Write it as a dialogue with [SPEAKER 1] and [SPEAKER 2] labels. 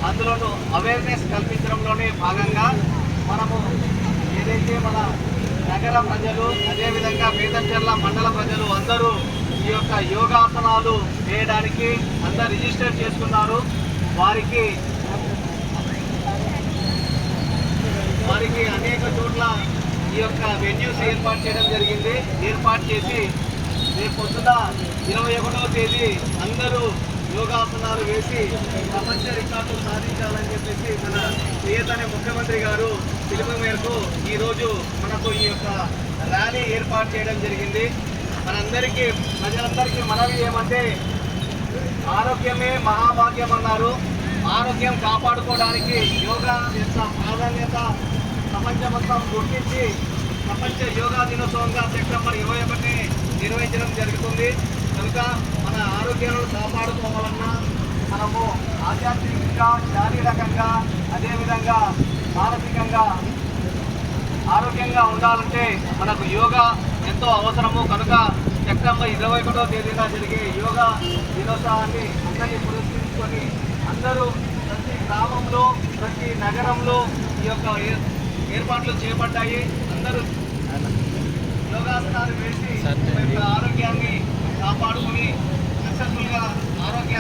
[SPEAKER 1] అందులోనూ అవేర్నెస్ కల్పించడంలోనే భాగంగా మనము ఏదైతే మన నగర ప్రజలు అదేవిధంగా బేతంచెర్ల మండల ప్రజలు అందరూ ఈ యొక్క యోగాసనాలు చేయడానికి అందరు రిజిస్టర్ చేసుకున్నారు. వారికి అనేక చోట్ల ఈ యొక్క వెన్యూస్ ఏర్పాటు చేయడం జరిగింది. ఏర్పాటు చేసి రేపు పొద్దున 21వ తేదీ అందరూ యోగాసనాలు వేసి ప్రపంచ రికార్డులు సాధించాలని చెప్పేసి మన ప్రియతమ ముఖ్యమంత్రి గారు పిలుపు మేరకు ఈరోజు మనకు ఈ యొక్క ర్యాలీ ఏర్పాటు చేయడం జరిగింది. మనందరికీ ప్రజలందరికీ మనవి ఏమంటే ఆరోగ్యమే మహాభాగ్యం అన్నారు. ఆరోగ్యం కాపాడుకోవడానికి యోగా యొక్క ప్రాధాన్యత ప్రపంచమంతా గుర్తించి ప్రపంచ యోగా దినోత్సవంగా సెప్టెంబర్ 21 నిర్వహించడం జరుగుతుంది. కనుక మన ఆరోగ్యాలను కాపాడుకోవాలన్నా మనము ఆధ్యాత్మికంగా శారీరకంగా అదేవిధంగా మానసికంగా ఆరోగ్యంగా ఉండాలంటే మనకు యోగా ఎంతో అవసరము. కనుక సెప్టెంబర్ 21వ తేదీన జరిగే యోగా దినోత్సవాన్ని అందరినీ పురస్కరించుకొని అందరూ ప్రతి గ్రామంలో ప్రతి నగరంలో ఈ యొక్క ఏర్పాట్లు చేపట్టాయి. అందరూ యోగాసనాలు వేసి ఆరోగ్యాన్ని కాపాడుకుని సక్సెస్ఫుల్గా ఆరోగ్య